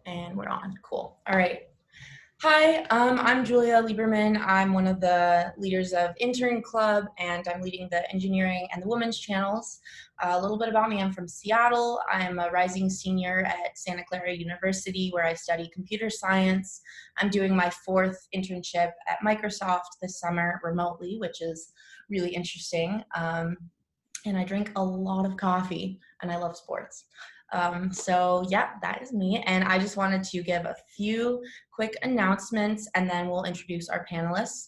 And we're on. Cool. All right. Hi, I'm Julia Lieberman. I'm one of the leaders of Intern Club, and I'm leading the engineering and the women's channels. A little bit about me, I'm from Seattle. I'm a rising senior at Santa Clara University, where I study computer science. I'm doing my 4th internship at Microsoft this summer remotely, which is really interesting. And I drink a lot of coffee, and I love sports. So yeah, that is me. And I just wanted to give a few quick announcements, and then we'll introduce our panelists.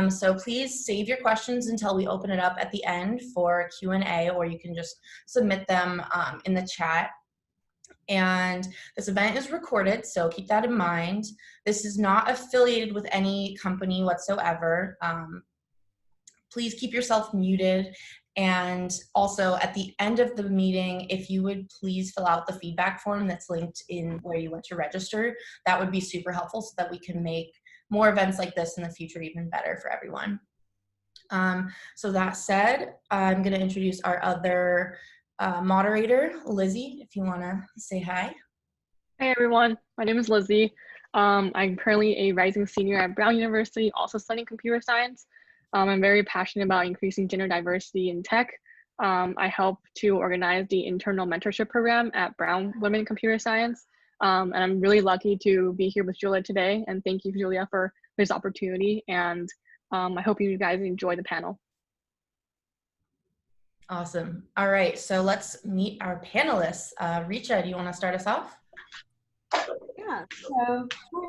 So please save your questions until we open it up at the end for Q&A, or you can just submit them in the chat. And this event is recorded, so keep that in mind. This is not affiliated with any company whatsoever. Please keep yourself muted. And also at the end of the meeting, if you would please fill out the feedback form that's linked in where you went to register, that would be super helpful so that we can make more events like this in the future even better for everyone. So that said, I'm gonna introduce our other moderator, Lizzy, if you wanna say hi. Hey everyone, my name is Lizzy. I'm currently a rising senior at Brown University, also studying computer science. I'm very passionate about increasing gender diversity in tech. I help to organize the internal mentorship program at Brown Women in Computer Science. And I'm really lucky to be here with Julia today. And thank you, Julia, for this opportunity. And I hope you guys enjoy the panel. Awesome. All right, so let's meet our panelists. Richa, do you want to start us off? Yeah, so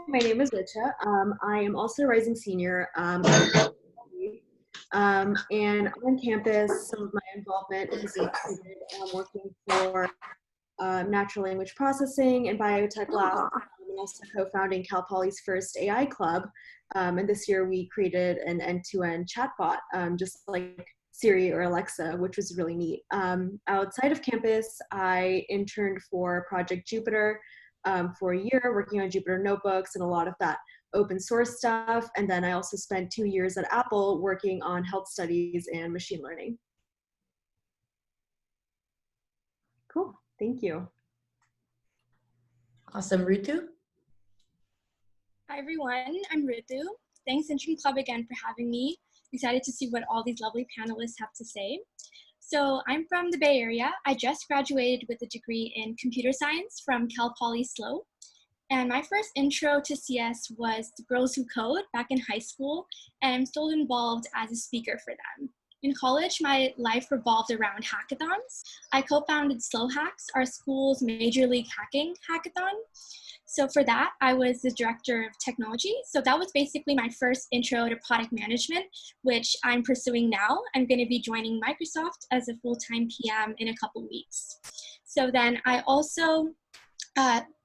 my name is Richa. I am also a rising senior. And on campus, some of my involvement has included working for natural language processing and biotech lab, and also co-founding Cal Poly's first AI club. And this year we created an end-to-end chatbot, just like Siri or Alexa, which was really neat. Outside of campus, I interned for Project Jupyter for a year, working on Jupyter notebooks and a lot of that open source stuff. And then I also spent 2 years at Apple working on health studies and machine learning. Cool, thank you. Awesome, Rutu? Hi everyone, I'm Rutu. Thanks Intern Club again for having me. Excited to see what all these lovely panelists have to say. So I'm from the Bay Area. I just graduated with a degree in computer science from Cal Poly SLO. And my first intro to CS was the Girls Who Code back in high school, and I'm still involved as a speaker for them. In college, my life revolved around hackathons. I co-founded Slow Hacks, our school's major league hacking hackathon. So for that, I was the director of technology. So that was basically my first intro to product management, which I'm pursuing now. I'm going to be joining Microsoft as a full-time PM in a couple weeks. So then I also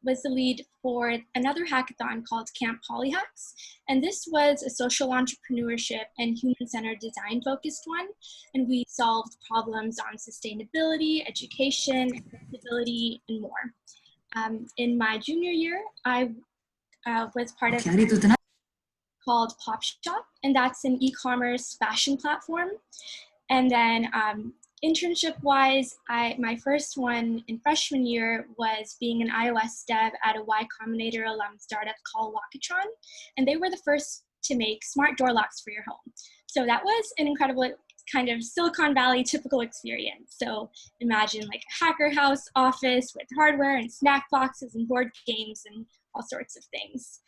was the lead for another hackathon called Camp Polyhacks. And this was a social entrepreneurship and human-centered design focused one. And we solved problems on sustainability, education, accessibility, and more. In my junior year, I was part of called Pop Shop, and that's an e-commerce fashion platform. And then internship-wise, my first one in freshman year was being an iOS dev at a Y Combinator alum startup called Walkatron, and they were the first to make smart door locks for your home. So that was an incredible kind of Silicon Valley typical experience. So imagine like a hacker house office with hardware and snack boxes and board games and all sorts of things.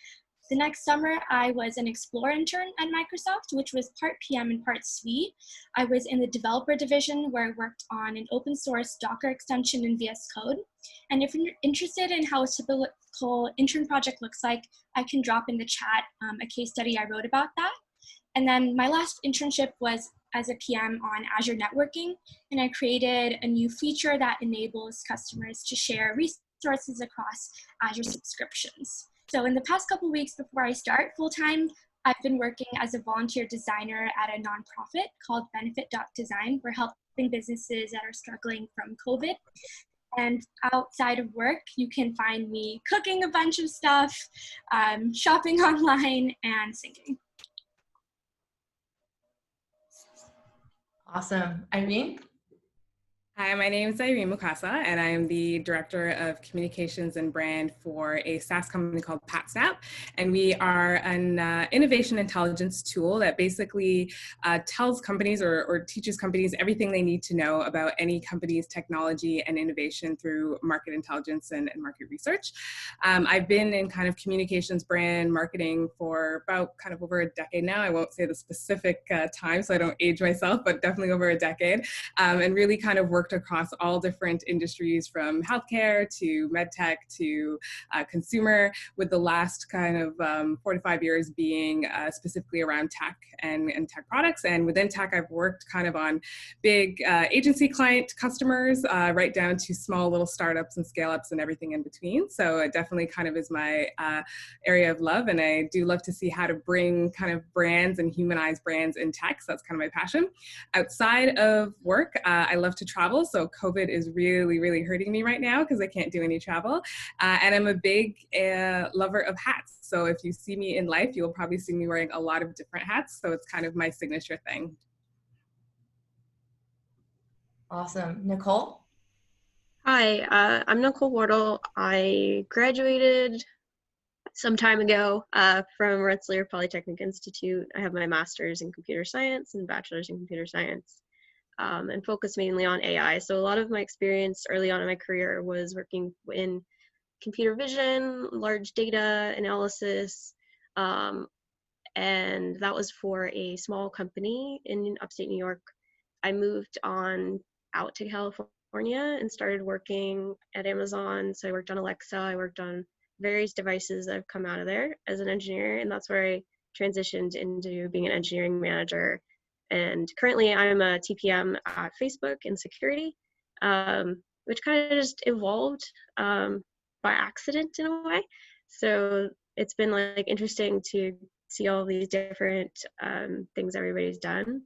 The next summer, I was an Explore intern at Microsoft, which was part PM and part SWE. I was in the developer division where I worked on an open source Docker extension in VS Code. And if you're interested in how a typical intern project looks like, I can drop in the chat a case study I wrote about that. And then my last internship was as a PM on Azure networking, and I created a new feature that enables customers to share resources across Azure subscriptions. So in the past couple of weeks before I start full-time, I've been working as a volunteer designer at a nonprofit called Benefit.Design. We're helping businesses that are struggling from COVID. And outside of work, you can find me cooking a bunch of stuff, shopping online, and singing. Awesome. Irene? Hi, my name is Irene Mukasa, and I am the Director of Communications and Brand for a SaaS company called PatSnap. And we are an innovation intelligence tool that basically tells companies or teaches companies everything they need to know about any company's technology and innovation through market intelligence and market research. I've been in kind of communications, brand, marketing for about kind of over a decade now. I won't say the specific time so I don't age myself, but definitely over a decade, and really kind of worked across all different industries from healthcare to medtech to consumer, with the last kind of 4 to 5 years being specifically around tech and tech products. And within tech, I've worked kind of on big agency client customers, right down to small little startups and scale ups and everything in between. So it definitely kind of is my area of love. And I do love to see how to bring kind of brands and humanize brands in tech. So that's kind of my passion. Outside of work, I love to travel. So COVID is really, really hurting me right now because I can't do any travel. And I'm a big lover of hats. So if you see me in life, you'll probably see me wearing a lot of different hats. So it's kind of my signature thing. Awesome. Nicole? Hi, I'm Nicole Mortal. I graduated some time ago from Rensselaer Polytechnic Institute. I have my master's in computer science and bachelor's in computer science, and focus mainly on AI. So a lot of my experience early on in my career was working in computer vision, large data analysis, and that was for a small company in upstate New York. I moved on out to California and started working at Amazon. So I worked on Alexa, I worked on various devices that have come out of there as an engineer, and that's where I transitioned into being an engineering manager. And currently I'm a TPM at Facebook in security, which kind of just evolved by accident in a way. So it's been like interesting to see all these different things everybody's done.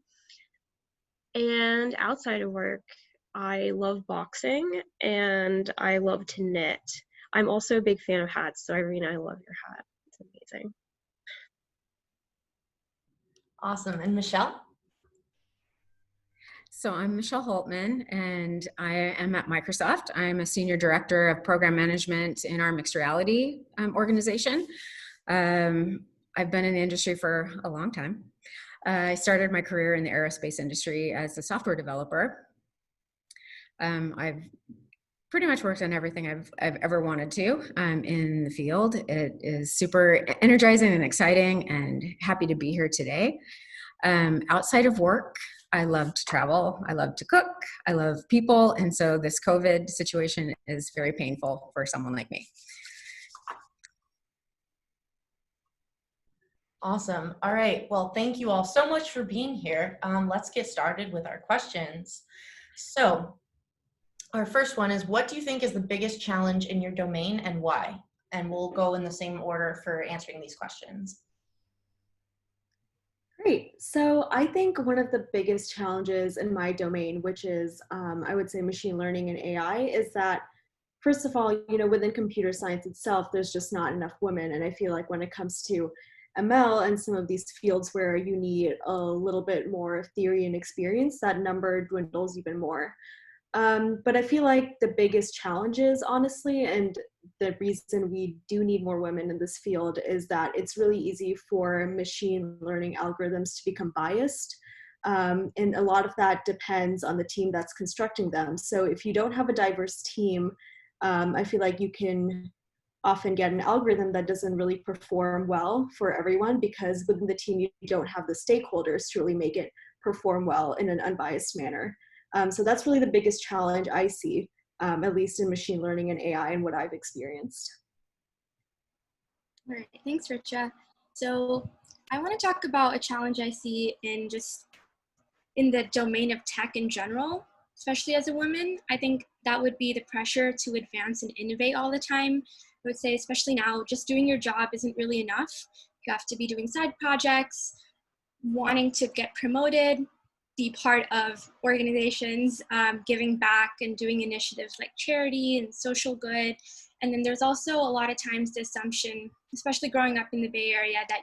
And outside of work, I love boxing and I love to knit. I'm also a big fan of hats, so Irene, I love your hat. It's amazing. Awesome. And Michelle? So I'm Michelle Holtman, and I am at Microsoft. I'm a senior director of program management in our mixed reality organization. I've been in the industry for a long time. I started my career in the aerospace industry as a software developer. I've pretty much worked on everything I've ever wanted to in the field. It is super energizing and exciting, and happy to be here today. Outside of work, I love to travel, I love to cook, I love people, and so this COVID situation is very painful for someone like me. Awesome. All right. Well, thank you all so much for being here. Let's get started with our questions. So our first one is, what do you think is the biggest challenge in your domain and why? And we'll go in the same order for answering these questions. Great. So I think one of the biggest challenges in my domain, which is, I would say, machine learning and AI, is that, first of all, within computer science itself, there's just not enough women. And I feel like when it comes to ML and some of these fields where you need a little bit more theory and experience, that number dwindles even more. But I feel like the biggest challenges, honestly, and the reason we do need more women in this field is that it's really easy for machine learning algorithms to become biased. And a lot of that depends on the team that's constructing them. So if you don't have a diverse team, I feel like you can often get an algorithm that doesn't really perform well for everyone, because within the team, you don't have the stakeholders to really make it perform well in an unbiased manner. So that's really the biggest challenge I see, at least in machine learning and AI and what I've experienced. All right, thanks, Richa. So I want to talk about a challenge I see in the domain of tech in general, especially as a woman. I think that would be the pressure to advance and innovate all the time. I would say, especially now, just doing your job isn't really enough. You have to be doing side projects, wanting to get promoted, be part of organizations, giving back and doing initiatives like charity and social good. And then there's also a lot of times the assumption, especially growing up in the Bay Area, that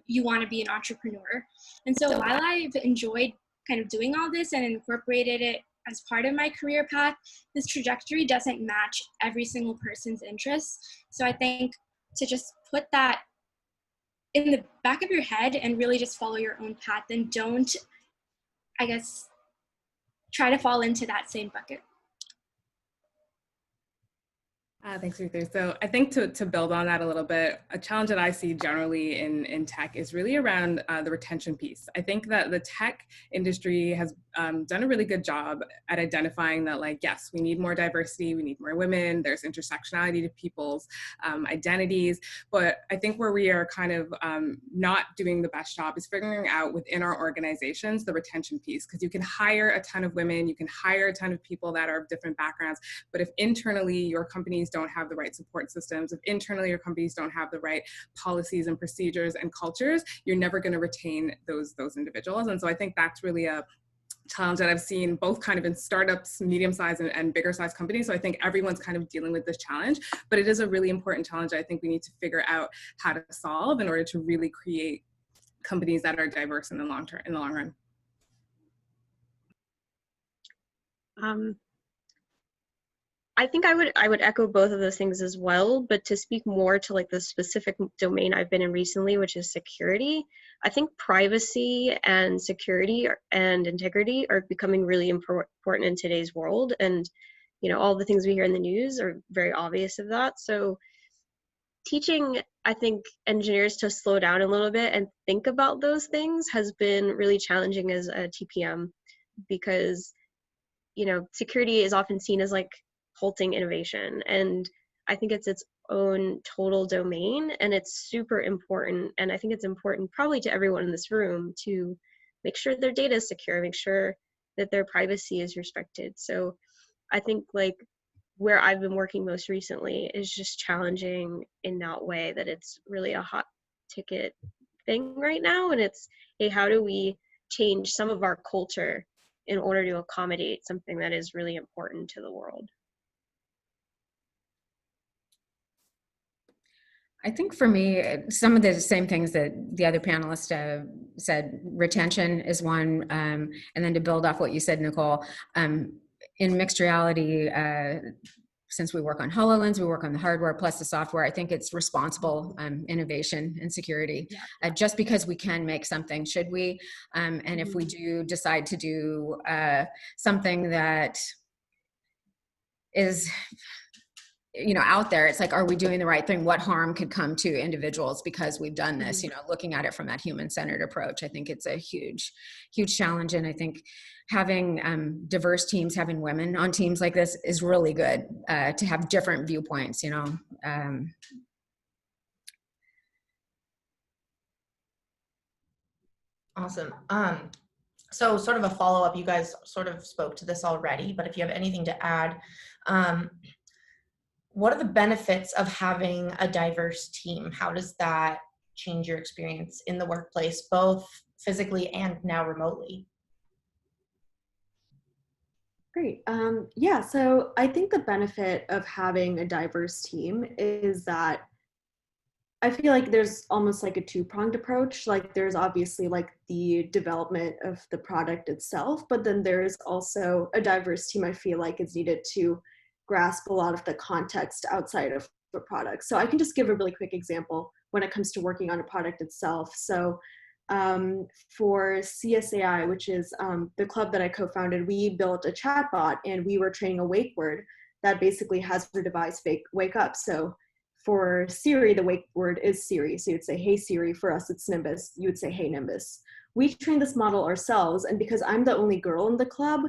you want to be an entrepreneur. And so while I've enjoyed kind of doing all this and incorporated it as part of my career path, this trajectory doesn't match every single person's interests. So I think to just put that in the back of your head and really just follow your own path, and don't, I guess, try to fall into that same bucket. Thanks, Rutu. So I think to build on that a little bit, a challenge that I see generally in tech is really around the retention piece. I think that the tech industry has done a really good job at identifying that, like, yes, we need more diversity, we need more women, there's intersectionality to people's identities, but I think where we are kind of not doing the best job is figuring out within our organizations the retention piece, because you can hire a ton of women, you can hire a ton of people that are of different backgrounds, but if internally your companies don't have the right support systems, if internally your companies don't have the right policies and procedures and cultures, you're never going to retain those individuals. And so I think that's really a challenge that I've seen both kind of in startups, medium-sized and bigger-sized companies. So I think everyone's kind of dealing with this challenge, but it is a really important challenge I think we need to figure out how to solve in order to really create companies that are diverse in the long run. I think I would echo both of those things as well, but to speak more to like the specific domain I've been in recently, which is security, I think privacy and security and integrity are becoming really important in today's world. And, you know, all the things we hear in the news are very obvious of that. So teaching, I think, engineers to slow down a little bit and think about those things has been really challenging as a TPM, because, you know, security is often seen as like halting innovation, and I think it's its own total domain, and it's super important. And I think it's important probably to everyone in this room to make sure their data is secure, make sure that their privacy is respected. So I think like where I've been working most recently is just challenging in that way, that it's really a hot ticket thing right now, and it's, hey, how do we change some of our culture in order to accommodate something that is really important to the world? I think for me, some of the same things that the other panelists said, retention is one, and then to build off what you said, Nicole, in mixed reality, since we work on HoloLens, we work on the hardware plus the software, I think it's responsible innovation and security. Just because we can make something, should we? And if we do decide to do something that is, you know, out there, it's like, are we doing the right thing? What harm could come to individuals because we've done this? You know, looking at it from that human-centered approach, I think it's a huge challenge. And I think having diverse teams, having women on teams like this is really good, to have different viewpoints, you know. Awesome. So sort of a follow-up, you guys sort of spoke to this already, but if you have anything to add, what are the benefits of having a diverse team? How does that change your experience in the workplace, both physically and now remotely? Great. Yeah, so I think the benefit of having a diverse team is that I feel like there's almost like a two-pronged approach. Like there's obviously like the development of the product itself, but then there's also a diverse team I feel like is needed to grasp a lot of the context outside of the product. So I can just give a really quick example when it comes to working on a product itself. So for CSAI, which is the club that I co-founded, we built a chatbot, and we were training a wake word that basically has your device wake up. So for Siri, the wake word is Siri. So you'd say, hey Siri. For us, it's Nimbus. You would say, hey Nimbus. We trained this model ourselves, and because I'm the only girl in the club,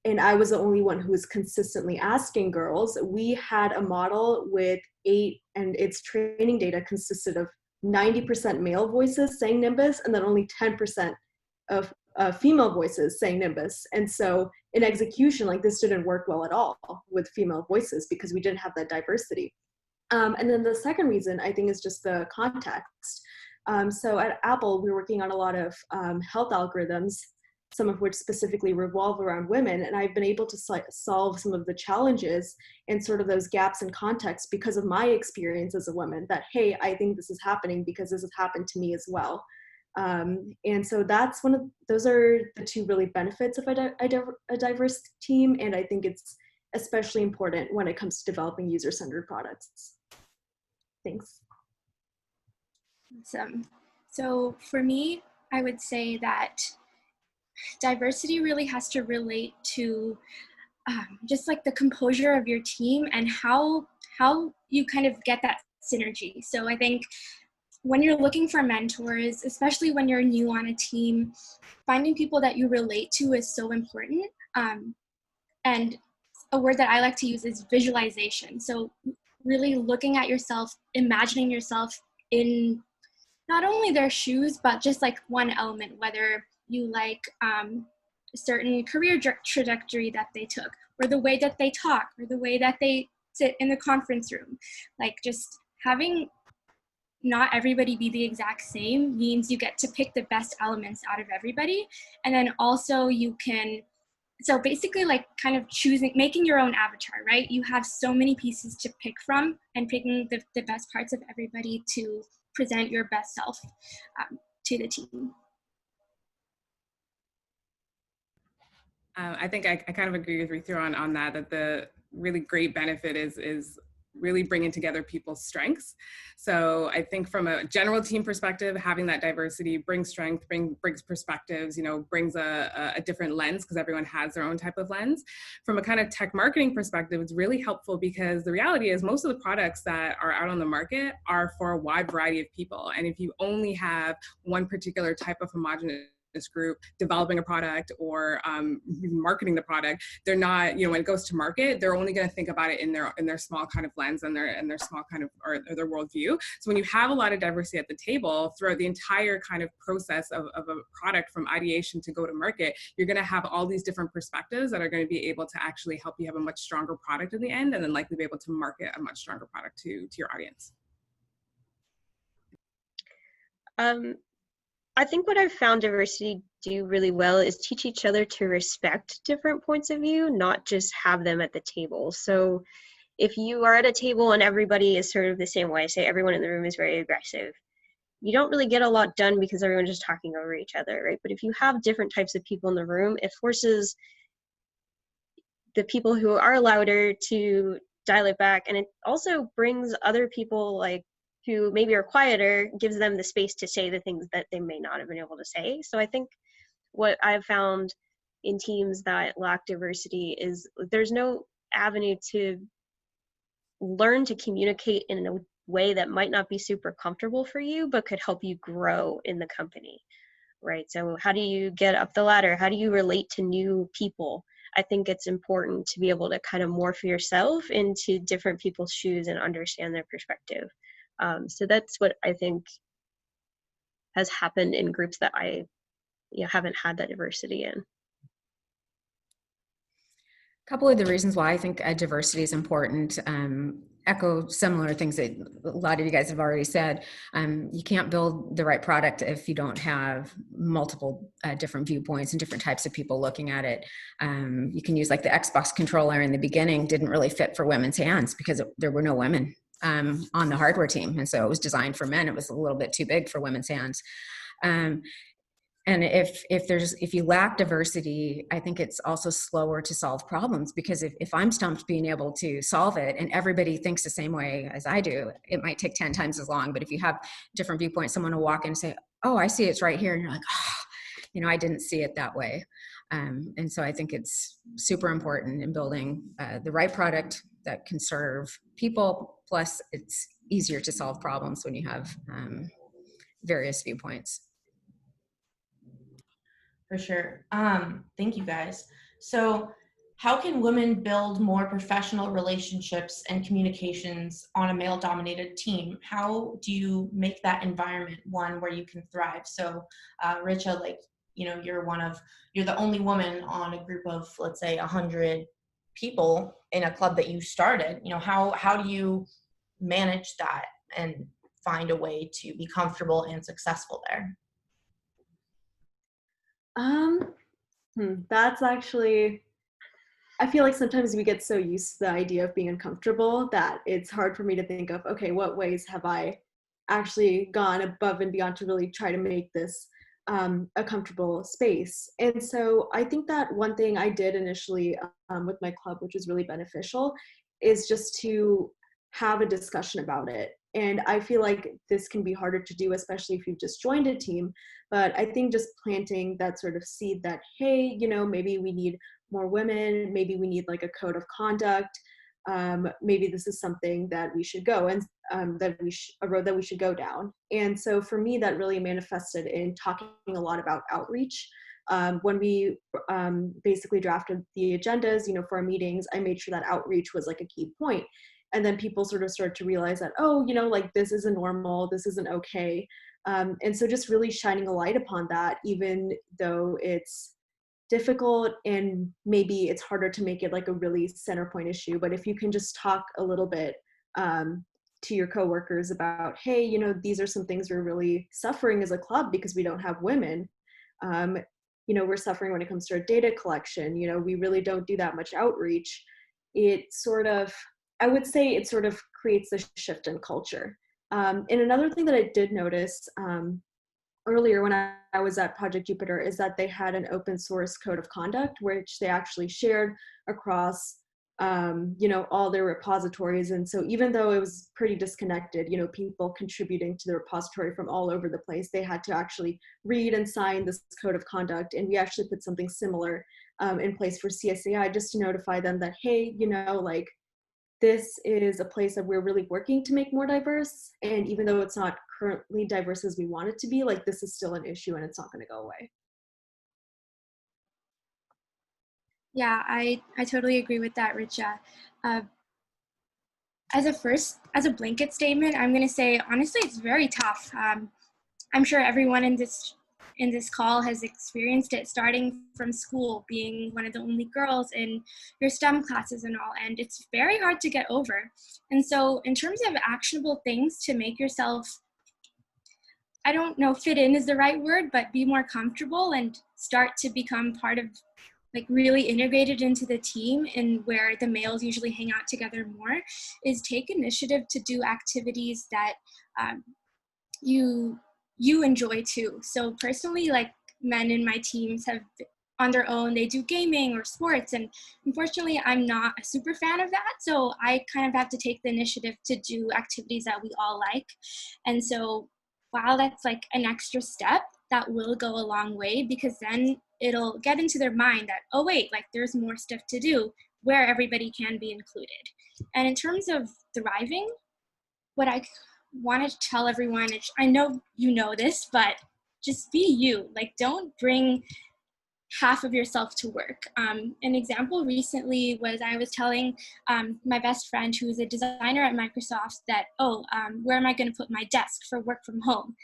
and I was the only one who was consistently asking girls, we had a model with 8, and its training data consisted of 90% male voices saying Nimbus, and then only 10% of female voices saying Nimbus. And so in execution, like this didn't work well at all with female voices because we didn't have that diversity. And then the second reason I think is just the context. So at Apple, we're working on a lot of health algorithms, some of which specifically revolve around women. And I've been able to solve some of the challenges and sort of those gaps in context because of my experience as a woman, that, hey, I think this is happening because this has happened to me as well. And so those are the two really benefits of a diverse team. And I think it's especially important when it comes to developing user-centered products. Thanks. Awesome. So for me, I would say that diversity really has to relate to just like the composure of your team and how you kind of get that synergy. So I think when you're looking for mentors, especially when you're new on a team, finding people that you relate to is so important. And a word that I like to use is visualization. So really looking at yourself, imagining yourself in not only their shoes, but just like one element, whether you like a certain career trajectory that they took, or the way that they talk, or the way that they sit in the conference room. Like just having not everybody be the exact same means you get to pick the best elements out of everybody. And then also you can, so basically like kind of making your own avatar, right? You have so many pieces to pick from, and picking the best parts of everybody to present your best self to the team. I think I kind of agree with Richa on that the really great benefit is really bringing together people's strengths. So I think from a general team perspective, having that diversity brings strength, brings perspectives, brings a different lens, because everyone has their own type of lens. From a kind of tech marketing perspective, it's really helpful because the reality is most of the products that are out on the market are for a wide variety of people. And if you only have one particular type of homogenous group developing a product or marketing the product, they're not, when it goes to market, they're only going to think about it in their small kind of lens and their small kind of or their worldview. So when you have a lot of diversity at the table throughout the entire kind of process of a product from ideation to go to market, you're going to have all these different perspectives that are going to be able to actually help you have a much stronger product in the end, and then likely be able to market a much stronger product to your audience. I think what I've found diversity do really well is teach each other to respect different points of view, not just have them at the table. So if you are at a table and everybody is sort of the same way, say everyone in the room is very aggressive, you don't really get a lot done because everyone's just talking over each other, right? But if you have different types of people in the room, it forces the people who are louder to dial it back. And it also brings other people like who maybe are quieter, gives them the space to say the things that they may not have been able to say. So I think what I've found in teams that lack diversity is there's no avenue to learn to communicate in a way that might not be super comfortable for you, but could help you grow in the company, right? So how do you get up the ladder? How do you relate to new people? I think it's important to be able to kind of morph yourself into different people's shoes and understand their perspective. So that's what I think has happened in groups that I haven't had that diversity in. A couple of the reasons why I think diversity is important echo similar things that a lot of you guys have already said. You can't build the right product if you don't have multiple different viewpoints and different types of people looking at it. You can use like the Xbox controller in the beginning didn't really fit for women's hands because there were no women on the hardware team. And so it was designed for men. It was a little bit too big for women's hands. And if you lack diversity, I think it's also slower to solve problems, because if I'm stumped being able to solve it and everybody thinks the same way as I do, it might take 10 times as long. But if you have different viewpoints, someone will walk in and say, oh, I see it's right here. And you're like, oh, I didn't see it that way. And so I think it's super important in building the right product that can serve people. Plus, it's easier to solve problems when you have various viewpoints. For sure. Thank you guys. So how can women build more professional relationships and communications on a male-dominated team? How do you make that environment one where you can thrive? So Richa, you're the only woman on a group of, let's say, 100 people in a club that you started. How do you manage that and find a way to be comfortable and successful there? That's actually, I feel like sometimes we get so used to the idea of being uncomfortable that it's hard for me to think of, okay, what ways have I actually gone above and beyond to really try to make this a comfortable space. And so I think that one thing I did initially with my club, which was really beneficial, is just to have a discussion about it. And I feel like this can be harder to do, especially if you've just joined a team. But I think just planting that sort of seed that, hey, you know, maybe we need more women, maybe we need like a code of conduct, maybe this is something that we should go and a road that we should go down. And so for me, that really manifested in talking a lot about outreach. When we basically drafted the agendas, you know, for our meetings, I made sure that outreach was like a key point. And then people sort of started to realize that, oh, you know, like this isn't normal, this isn't okay. And so just really shining a light upon that, even though it's difficult and maybe it's harder to make it like a really center point issue. But if you can just talk a little bit to your coworkers about, hey, you know, these are some things we're really suffering as a club because we don't have women. You know, we're suffering when it comes to our data collection. You know, we really don't do that much outreach. It sort of, I would say it sort of creates a shift in culture. And another thing that I did notice earlier when I was at Project Jupyter is that they had an open source code of conduct, which they actually shared across, you know, all their repositories. And so even though it was pretty disconnected, you know, people contributing to the repository from all over the place, they had to actually read and sign this code of conduct. And we actually put something similar in place for CSAI just to notify them that, hey, you know, like, this is a place that we're really working to make more diverse. And even though it's not currently diverse as we want it to be, like this is still an issue and it's not going to go away. Yeah, I totally agree with that, Richa. As a blanket statement, I'm going to say, honestly, it's very tough. I'm sure everyone in this call has experienced it, starting from school, being one of the only girls in your STEM classes and all, and it's very hard to get over. And so in terms of actionable things to make yourself, I don't know, fit in is the right word, but be more comfortable and start to become part of, like, really integrated into the team, and where the males usually hang out together more, is take initiative to do activities that you enjoy too. So personally, like, men in my teams have on their own, they do gaming or sports, and unfortunately I'm not a super fan of that, so I kind of have to take the initiative to do activities that we all like. And so while that's like an extra step, that will go a long way, because then it'll get into their mind that, oh wait, like there's more stuff to do where everybody can be included. And in terms of thriving, what I want to tell everyone, I know you know this, but just be you. Like, don't bring half of yourself to work. An example recently was I was telling my best friend, who's a designer at Microsoft, that, where am I going to put my desk for work from home?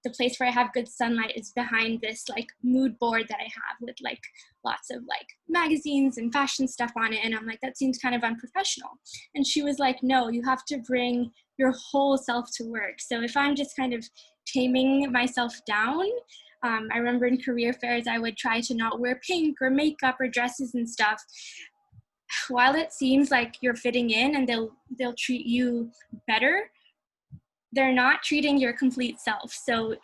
The place where I have good sunlight is behind this like mood board that I have with like lots of like magazines and fashion stuff on it. And I'm like, that seems kind of unprofessional. And she was like, no, you have to bring your whole self to work. So if I'm just kind of taming myself down, I remember in career fairs, I would try to not wear pink or makeup or dresses and stuff. While it seems like you're fitting in and they'll treat you better, they're not treating your complete self. So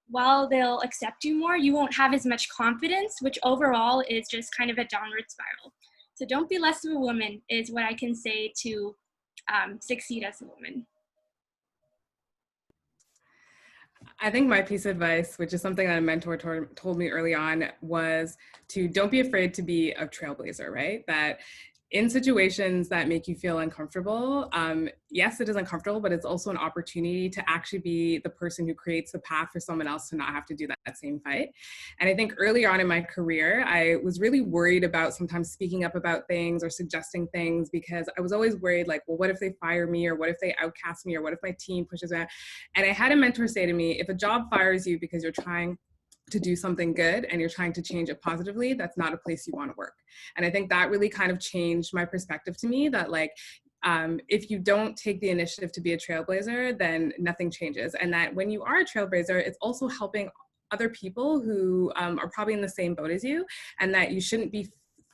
while they'll accept you more, you won't have as much confidence, which overall is just kind of a downward spiral. So don't be less of a woman is what I can say to succeed as a woman. I think my piece of advice, which is something that a mentor told me early on, was to don't be afraid to be a trailblazer, right? That in situations that make you feel uncomfortable, yes, it is uncomfortable, but it's also an opportunity to actually be the person who creates the path for someone else to not have to do that same fight. And I think earlier on in my career, I was really worried about sometimes speaking up about things or suggesting things, because I was always worried, like, well, what if they fire me, or what if they outcast me, or what if my team pushes me out? And I had a mentor say to me, if a job fires you because you're trying to do something good and you're trying to change it positively, that's not a place you want to work. And I think that really kind of changed my perspective to me, that like, if you don't take the initiative to be a trailblazer, then nothing changes. And that when you are a trailblazer, it's also helping other people who are probably in the same boat as you, and that you shouldn't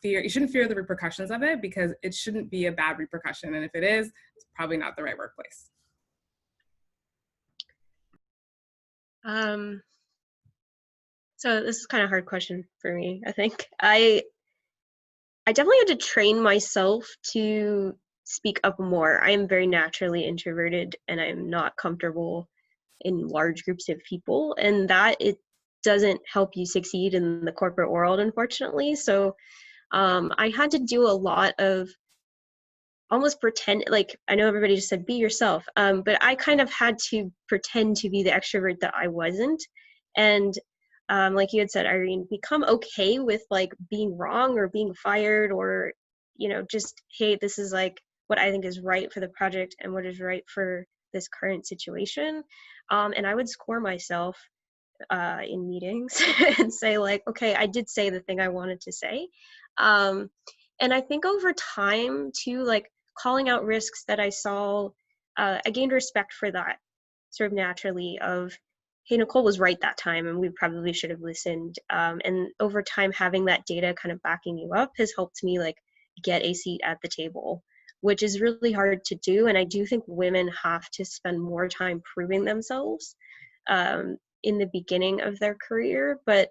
fear the repercussions of it, because it shouldn't be a bad repercussion. And if it is, it's probably not the right workplace. So this is kind of a hard question for me, I think. I definitely had to train myself to speak up more. I am very naturally introverted and I'm not comfortable in large groups of people, and that it doesn't help you succeed in the corporate world, unfortunately. So I had to do a lot of almost pretend, like I know everybody just said be yourself, but I kind of had to pretend to be the extrovert that I wasn't. And like you had said, Irene, become okay with like being wrong or being fired, or just, hey, this is like what I think is right for the project and what is right for this current situation. And I would score myself in meetings and say like, okay, I did say the thing I wanted to say. um, and I think over time too, like calling out risks that I saw, I gained respect for that sort of naturally of, hey, Nicole was right that time and we probably should have listened. And over time, having that data kind of backing you up has helped me like get a seat at the table, which is really hard to do. And I do think women have to spend more time proving themselves in the beginning of their career. But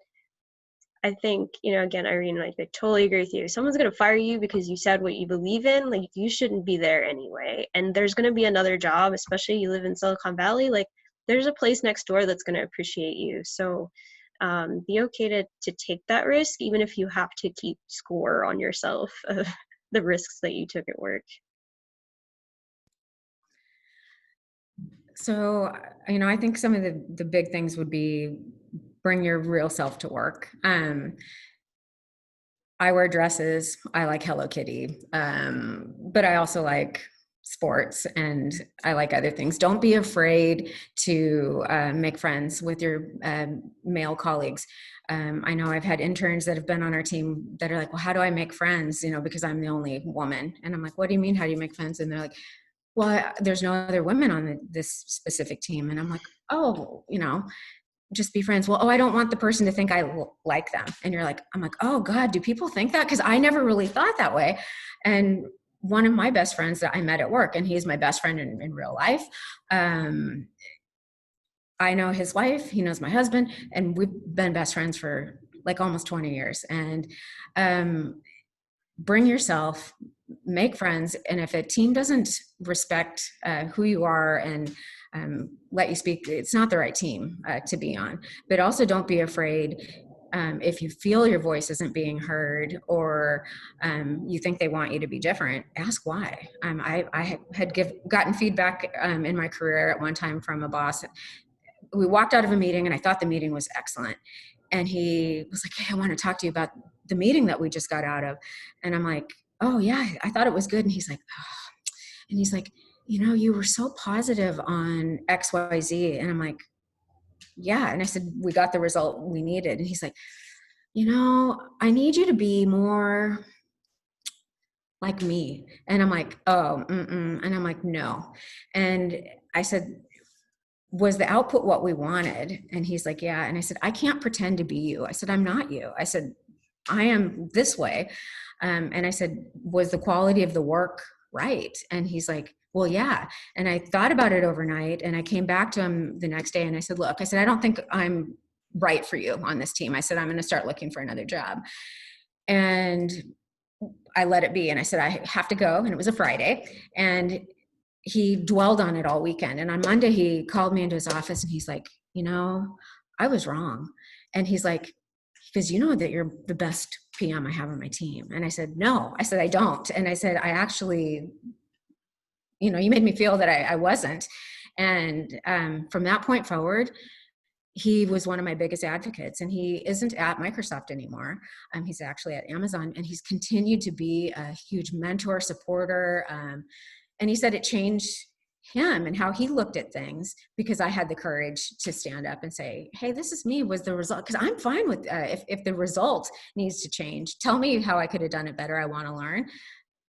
I think, again, Irene, like, I totally agree with you. If someone's going to fire you because you said what you believe in, like, you shouldn't be there anyway. And there's going to be another job, especially you live in Silicon Valley, like, there's a place next door that's going to appreciate you. So be okay to take that risk, even if you have to keep score on yourself of the risks that you took at work. So, I think some of the big things would be bring your real self to work. I wear dresses. I like Hello Kitty, but I also like sports and I like other things. Don't be afraid to make friends with your male colleagues. I know I've had interns that have been on our team that are like, well, how do I make friends? Because I'm the only woman. And I'm like, what do you mean? How do you make friends? And they're like, well, there's no other women on this specific team. And I'm like, oh, just be friends. Well, oh, I don't want the person to think I like them. And you're like, I'm like, oh God, do people think that? Because I never really thought that way. And one of my best friends that I met at work, and he's my best friend in real life. I know his wife, he knows my husband, and we've been best friends for like almost 20 years. And bring yourself, make friends. And if a team doesn't respect who you are and let you speak, it's not the right team to be on. But also don't be afraid if you feel your voice isn't being heard, or you think they want you to be different, ask why. I had gotten feedback in my career at one time from a boss. We walked out of a meeting and I thought the meeting was excellent. And he was like, hey, I want to talk to you about the meeting that we just got out of. And I'm like, oh yeah, I thought it was good. And he's like, oh. And he's like, you were so positive on XYZ. And I'm like, yeah. And I said, we got the result we needed. And he's like, I need you to be more like me. And I'm like, oh, and I'm like, no. And I said, was the output what we wanted? And he's like, yeah. And I said, I can't pretend to be you. I said, I'm not you. I said, I am this way. And I said, was the quality of the work right? And he's like, well, yeah. And I thought about it overnight and I came back to him the next day and I said, look, I said, I don't think I'm right for you on this team. I said, I'm going to start looking for another job. And I let it be. And I said, I have to go. And it was a Friday. And he dwelled on it all weekend. And on Monday, he called me into his office and he's like, I was wrong. And he's like, because you know that you're the best PM I have on my team. And I said, no, I said, I don't. And I said, I actually, you made me feel that I wasn't. And from that point forward, he was one of my biggest advocates, and he isn't at Microsoft anymore. He's actually at Amazon, and he's continued to be a huge mentor, supporter. And he said it changed him and how he looked at things because I had the courage to stand up and say, hey, this is me, was the result. Because I'm fine with if the result needs to change, tell me how I could have done it better. I want to learn.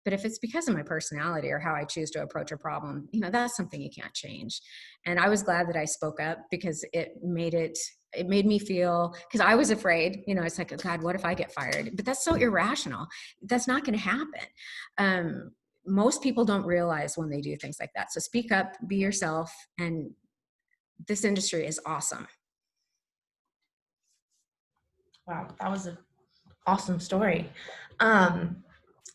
But if it's because of my personality or how I choose to approach a problem, that's something you can't change. And I was glad that I spoke up because it made me feel, because I was afraid, it's like, oh God, what if I get fired? But that's so irrational. That's not going to happen. Most people don't realize when they do things like that. So speak up, be yourself, and this industry is awesome. Wow, that was an awesome story.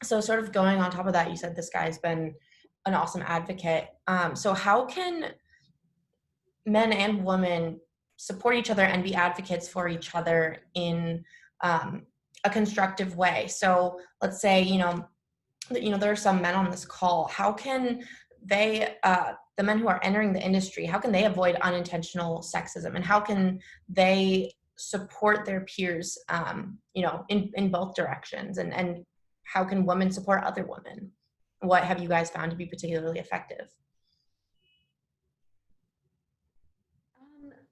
So sort of going on top of that, you said this guy's been an awesome advocate. So how can men and women support each other and be advocates for each other in a constructive way? So let's say, there are some men on this call. How can they, the men who are entering the industry, how can they avoid unintentional sexism, and how can they support their peers, in both directions? And how can women support other women? What have you guys found to be particularly effective?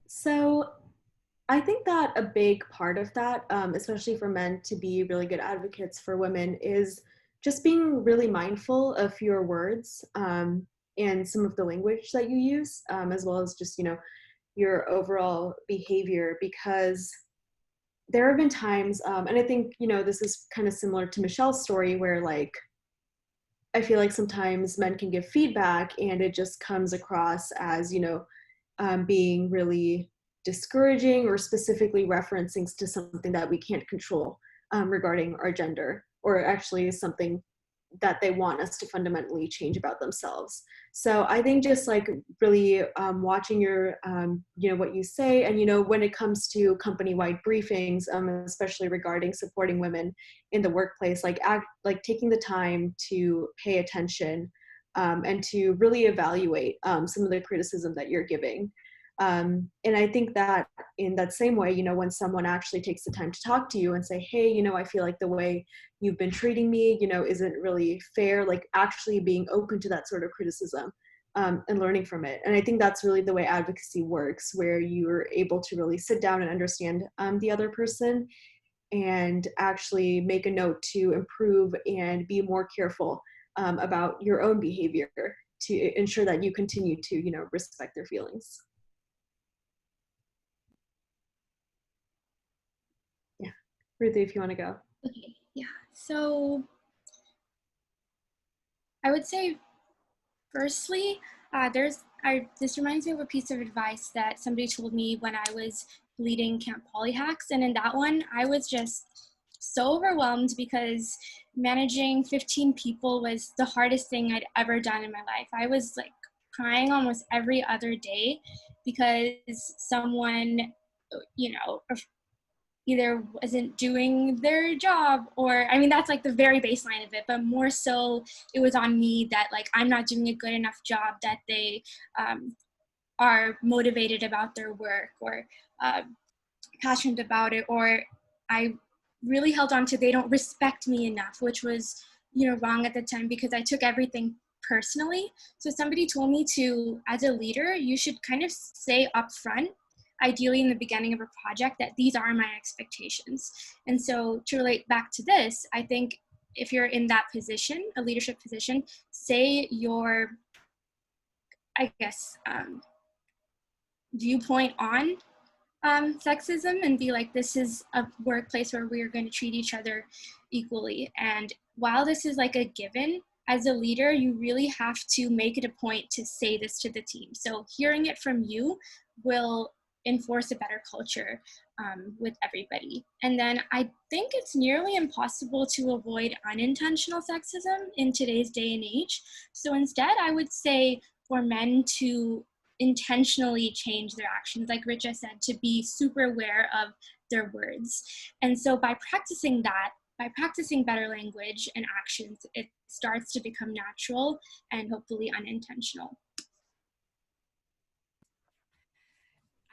So I think that a big part of that, especially for men to be really good advocates for women, is just being really mindful of your words and some of the language that you use, as well as just, your overall behavior, because there have been times, and I think, this is kind of similar to Michelle's story, where like, I feel like sometimes men can give feedback and it just comes across as, being really discouraging or specifically referencing to something that we can't control regarding our gender, or actually something that they want us to fundamentally change about themselves. So I think just like really watching your, what you say, and, when it comes to company-wide briefings, especially regarding supporting women in the workplace, like taking the time to pay attention and to really evaluate some of the criticism that you're giving. And I think that in that same way, when someone actually takes the time to talk to you and say, hey, I feel like the way you've been treating me, isn't really fair, like actually being open to that sort of criticism and learning from it. And I think that's really the way advocacy works, where you're able to really sit down and understand the other person and actually make a note to improve and be more careful about your own behavior to ensure that you continue to, respect their feelings. Rutu, if you want to go. Okay, yeah. So I would say, firstly, this reminds me of a piece of advice that somebody told me when I was leading Camp Polyhacks, and in that one, I was just so overwhelmed because managing 15 people was the hardest thing I'd ever done in my life. I was like crying almost every other day because someone, either wasn't doing their job, or, that's like the very baseline of it, but more so it was on me that like I'm not doing a good enough job, that they are motivated about their work, or passionate about it, or I really held on to they don't respect me enough, which was, wrong at the time because I took everything personally. So somebody told me to, as a leader, you should kind of say up front, ideally in the beginning of a project, that these are my expectations. And so to relate back to this, I think if you're in that position, a leadership position, say your, viewpoint on sexism, and be like, this is a workplace where we are going to treat each other equally. And while this is like a given, as a leader, you really have to make it a point to say this to the team. So hearing it from you will enforce a better culture with everybody. And then I think it's nearly impossible to avoid unintentional sexism in today's day and age. So instead, I would say for men to intentionally change their actions, like Richa said, to be super aware of their words. And so by practicing that, by practicing better language and actions, it starts to become natural and hopefully unintentional.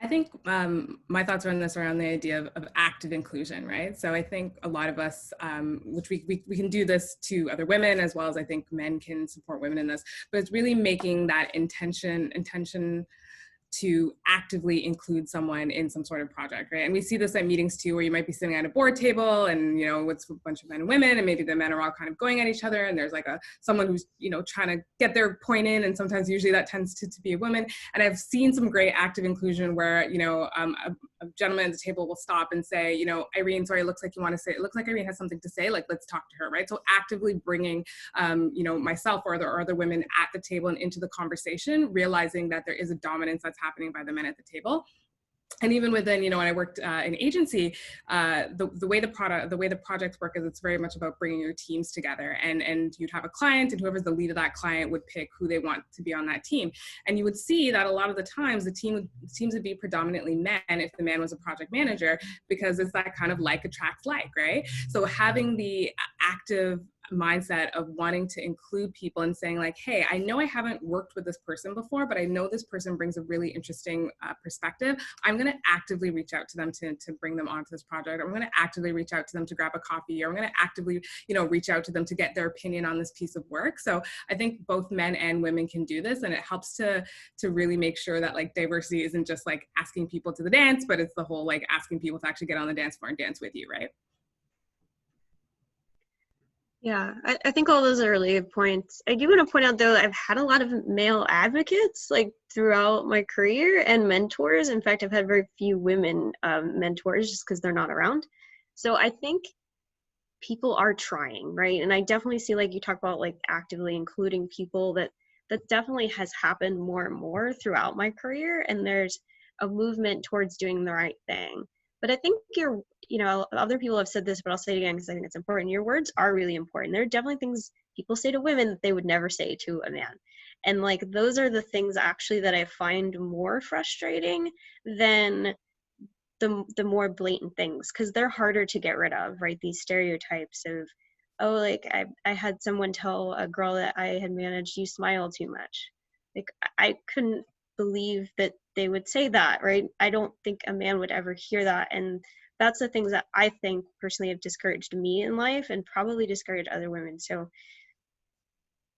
I think my thoughts around this are around the idea of active inclusion, right? So I think a lot of us, which we can do this to other women, as well as I think men can support women in this, but it's really making that intention to actively include someone in some sort of project, right? And we see this at meetings too, where you might be sitting at a board table and, it's a bunch of men and women, and maybe the men are all kind of going at each other, and there's like someone who's, trying to get their point in, and sometimes usually that tends to be a woman. And I've seen some great active inclusion where, a gentleman at the table will stop and say, Irene, sorry, it looks like you want to say, it looks like Irene has something to say, like, let's talk to her, right? So actively bringing, myself or other women at the table and into the conversation, realizing that there is a dominance that's happening by the men at the table. And even within, you know, when I worked in agency, the way the projects work is it's very much about bringing your teams together, and you'd have a client, and whoever's the lead of that client would pick who they want to be on that team. And you would see that a lot of the times the teams would be predominantly men if the man was a project manager, because it's that kind of like attracts like, right? So having the active mindset of wanting to include people and saying like, hey, I know I haven't worked with this person before, but I know this person brings a really interesting perspective. I'm going to actively reach out to them to bring them onto this project. I'm going to actively reach out to them to grab a coffee, or I'm going to actively, you know, reach out to them to get their opinion on this piece of work. So I think both men and women can do this, and it helps to really make sure that like diversity isn't just like asking people to the dance, but it's the whole like asking people to actually get on the dance floor and dance with you, right? Yeah, I think all those are really good points. I do want to point out though, I've had a lot of male advocates like throughout my career and mentors. In fact, I've had very few women mentors just because they're not around. So I think people are trying, right? And I definitely see, like you talk about, like actively including people, that definitely has happened more and more throughout my career. And there's a movement towards doing the right thing. But I think you know, other people have said this, but I'll say it again because I think it's important. Your words are really important. There are definitely things people say to women that they would never say to a man. And like, those are the things actually that I find more frustrating than the more blatant things, because they're harder to get rid of, right? These stereotypes of, oh, like I had someone tell a girl that I had managed, you smile too much. Like, I couldn't believe that they would say that, right? I don't think a man would ever hear that. And that's the things that I think personally have discouraged me in life and probably discouraged other women. So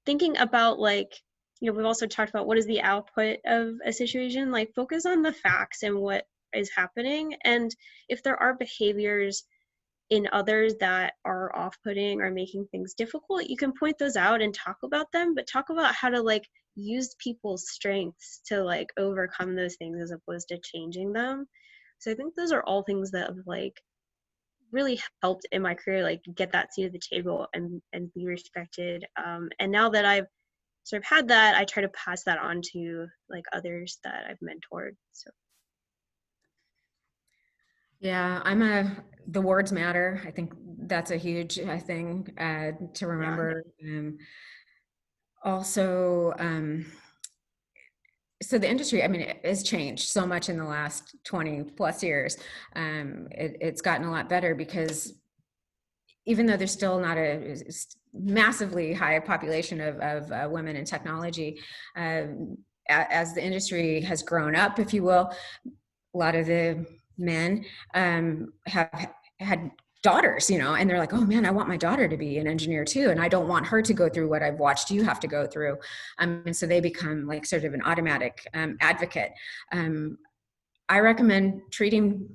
thinking about, like, you know, we've also talked about what is the output of a situation, like focus on the facts and what is happening. And if there are behaviors in others that are off-putting or making things difficult, you can point those out and talk about them, but talk about how to like use people's strengths to like overcome those things as opposed to changing them. So I think those are all things that have like really helped in my career, like get that seat at the table and be respected. And now that I've sort of had that, I try to pass that on to like others that I've mentored. So yeah, the words matter. I think that's a huge thing to remember. Also, so the industry, I mean, it has changed so much in the last 20 plus years. It's gotten a lot better because even though there's still not a massively high population of women in technology, as the industry has grown up, if you will, a lot of the men have had daughters, you know, and they're like, oh man, I want my daughter to be an engineer too. And I don't want her to go through what I've watched you have to go through. And so they become like sort of an automatic advocate. I recommend treating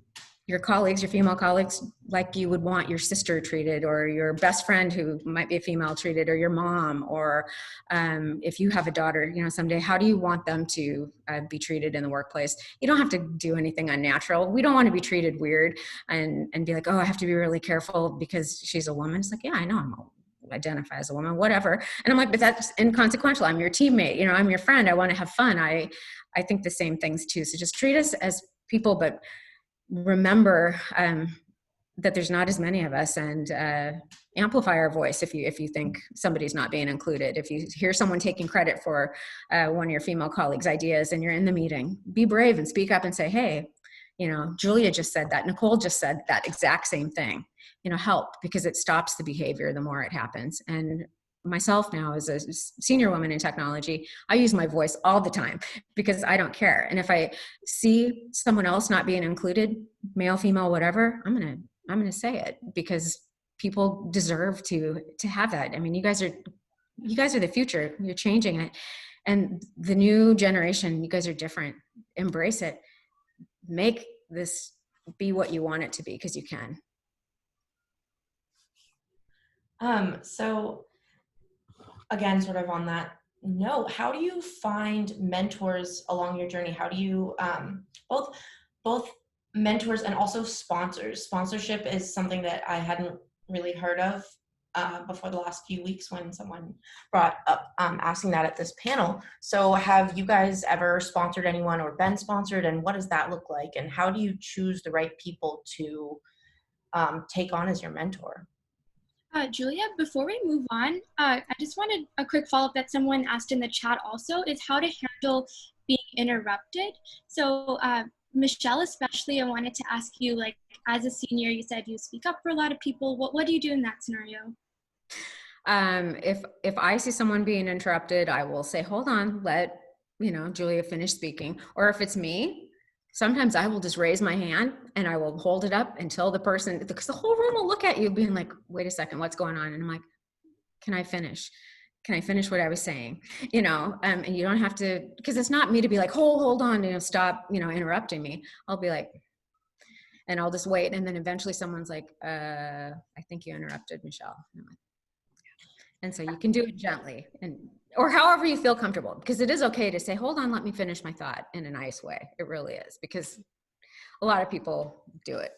your colleagues, your female colleagues, like you would want your sister treated, or your best friend who might be a female treated, or your mom, or if you have a daughter, you know, someday, how do you want them to be treated in the workplace? You don't have to do anything unnatural. We don't want to be treated weird and be like, oh, I have to be really careful because she's a woman. It's like, yeah, I know I identify as a woman, whatever. And I'm like, but that's inconsequential. I'm your teammate, you know, I'm your friend. I want to have fun. I think the same things too. So just treat us as people, but remember that there's not as many of us, and amplify our voice if you think somebody's not being included. If you hear someone taking credit for one of your female colleagues' ideas and you're in the meeting, be brave and speak up and say, hey, you know, Julia just said that, Nicole just said that exact same thing, you know, help, because it stops the behavior the more it happens. And myself now, as a senior woman in technology, I use my voice all the time because I don't care. And if I see someone else not being included, male, female, whatever, I'm gonna say it, because people deserve to have that. I mean, you guys are the future. You're changing it, and the new generation, you guys are different. Embrace it. Make this be what you want it to be, because you can. So again, sort of on that note, how do you find mentors along your journey? How do you both mentors and also sponsors? Sponsorship is something that I hadn't really heard of before the last few weeks when someone brought up asking that at this panel. So have you guys ever sponsored anyone or been sponsored, and what does that look like? And how do you choose the right people to take on as your mentor? Julia, before we move on, I just wanted a quick follow-up that someone asked in the chat also, is how to handle being interrupted. So Michelle, especially, I wanted to ask you, like, as a senior, you said you speak up for a lot of people. What do you do in that scenario? If I see someone being interrupted, I will say, hold on, let Julia finish speaking. Or if it's me, sometimes I will just raise my hand and I will hold it up until the person, because the whole room will look at you being like, wait a second, what's going on? And I'm like, can I finish? Can I finish what I was saying? And you don't have to, because it's not me to be like, hold on, stop, interrupting me. I'll be like, and I'll just wait. And then eventually someone's like, I think you interrupted Michelle. And I'm like, and so you can do it gently or however you feel comfortable, because it is okay to say, hold on, let me finish my thought in a nice way. It really is, because a lot of people do it.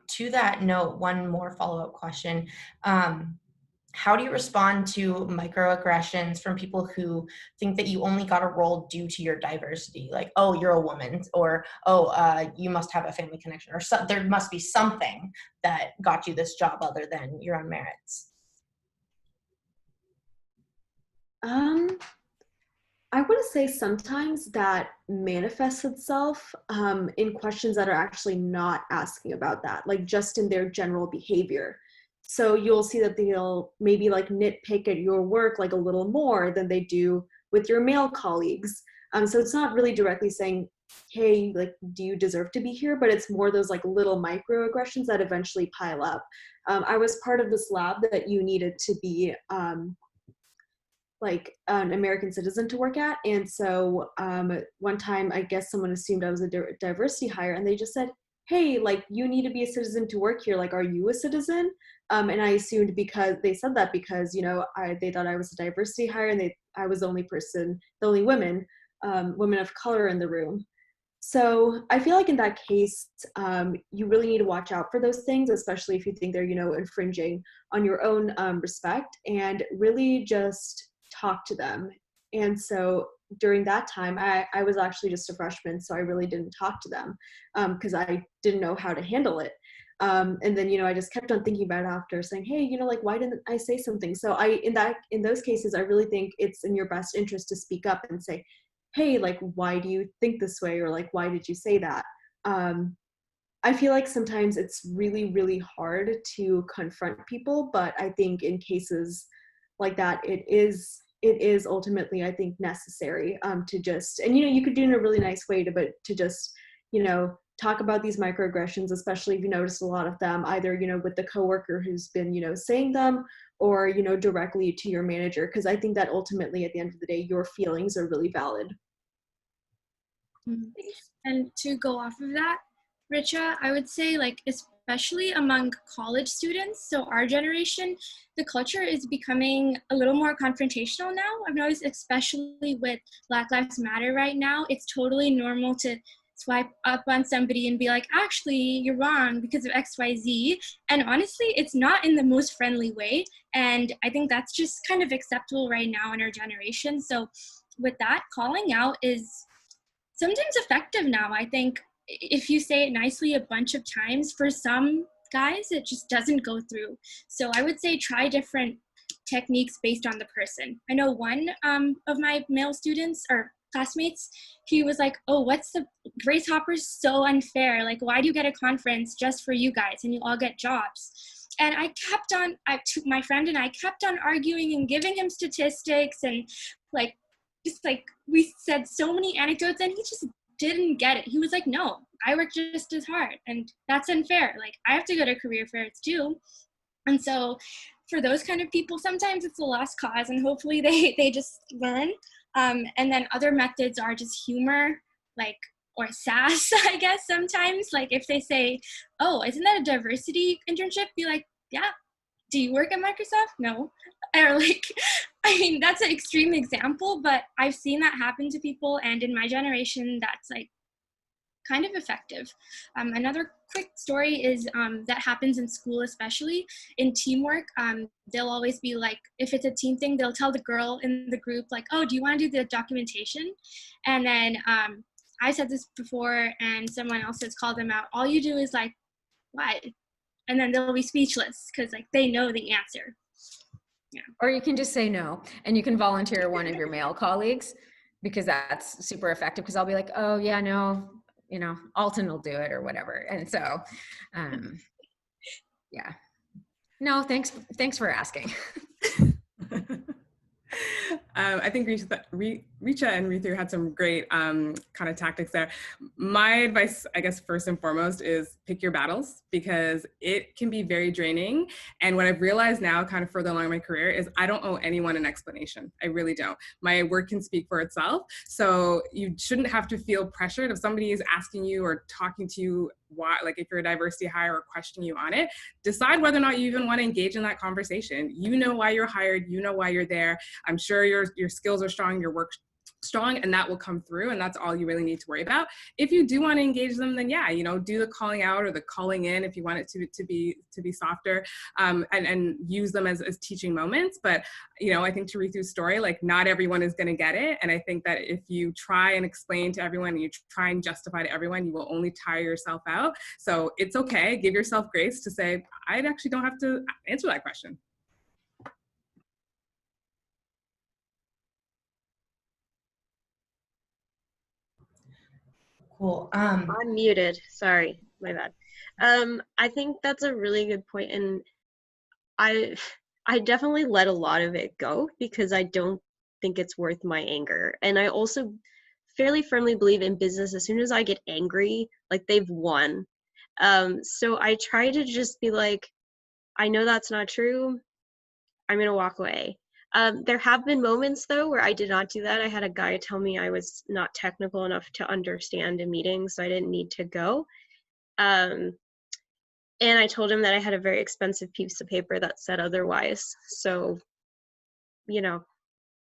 To that note, one more follow-up question. How do you respond to microaggressions from people who think that you only got a role due to your diversity? Like, oh, you're a woman, or, oh, you must have a family connection, or there must be something that got you this job other than your own merits. I want to say sometimes that manifests itself in questions that are actually not asking about that, like just in their general behavior. So you'll see that they'll maybe like nitpick at your work like a little more than they do with your male colleagues. So it's not really directly saying, hey, like, do you deserve to be here? But it's more those like little microaggressions that eventually pile up. I was part of this lab that you needed to be like an American citizen to work at. And so one time, I guess someone assumed I was a diversity hire, and they just said, hey, like, you need to be a citizen to work here. Like, are you a citizen? And I assumed because they said that because, they thought I was a diversity hire, and I was the only women of color in the room. So I feel like in that case, you really need to watch out for those things, especially if you think they're, infringing on your own respect, and really just talk to them. And so during that time, I was actually just a freshman, so I really didn't talk to them because I didn't know how to handle it. And then, I just kept on thinking about it after, saying, hey, like, why didn't I say something? So in those cases, I really think it's in your best interest to speak up and say, hey, like, why do you think this way? Or like, why did you say that? I feel like sometimes it's really, really hard to confront people, but I think in cases like that, it is ultimately, I think, necessary to just, and you could do it in a really nice way to just, talk about these microaggressions, especially if you notice a lot of them, either, with the coworker who's been, saying them, or, directly to your manager, because I think that ultimately at the end of the day, your feelings are really valid. And to go off of that, Richa, I would say, like, especially among college students, so our generation, the culture is becoming a little more confrontational now. I've noticed, especially with Black Lives Matter right now, it's totally normal to swipe up on somebody and be like, actually, you're wrong because of XYZ. And honestly, it's not in the most friendly way. And I think that's just kind of acceptable right now in our generation. So with that, calling out is sometimes effective now. I think if you say it nicely a bunch of times, for some guys, it just doesn't go through. So I would say try different techniques based on the person. I know one of my male students or classmates, he was like, oh, Grace Hopper's so unfair. Like, why do you get a conference just for you guys and you all get jobs? And my friend and I kept on arguing and giving him statistics and we said so many anecdotes, and he just didn't get it. He was like, no, I work just as hard and that's unfair. Like, I have to go to career fairs too. And so for those kind of people, sometimes it's a lost cause, and hopefully they just learn. And then other methods are just humor, or sass, I guess, sometimes. Like, if they say, oh, isn't that a diversity internship? Be like, yeah. Do you work at Microsoft? No. Or that's an extreme example, but I've seen that happen to people. And in my generation, that's kind of effective. Another quick story is that happens in school, especially in teamwork. They'll always be like, if it's a team thing, they'll tell the girl in the group like, oh, do you want to do the documentation? And then I said this before and someone else has called them out. All you do is like, what? And then they'll be speechless because like they know the answer. Yeah. Or you can just say no, and you can volunteer one of your male colleagues, because that's super effective, because I'll be like, oh yeah, no, you know, Alton will do it or whatever. And so, yeah, no, thanks for asking. I think Richa and Rutu had some great kind of tactics there. My advice, I guess, first and foremost is pick your battles, because it can be very draining. And what I've realized now, kind of further along in my career, is I don't owe anyone an explanation. I really don't. My work can speak for itself. So you shouldn't have to feel pressured if somebody is asking you or talking to you, why, like if you're a diversity hire or questioning you on it, decide whether or not you even want to engage in that conversation. You know why you're hired, you know why you're there. I'm sure your skills are strong, your work strong, and that will come through, and that's all you really need to worry about. If you do want to engage them, then yeah, you know, do the calling out or the calling in if you want it to be softer, and use them as teaching moments. But you know, I think to Ritu's story, like not everyone is going to get it, and I think that if you try and explain to everyone and you try and justify to everyone, you will only tire yourself out. So it's okay, give yourself grace to say, I actually don't have to answer that question. Cool. I'm muted. Sorry, my bad. I think that's a really good point, and I definitely let a lot of it go because I don't think it's worth my anger. And I also fairly firmly believe in business, as soon as I get angry, like they've won. So I try to just be like, I know that's not true. I'm gonna walk away. There have been moments though where I did not do that. I had a guy tell me I was not technical enough to understand a meeting, so I didn't need to go. And I told him that I had a very expensive piece of paper that said otherwise. So, you know,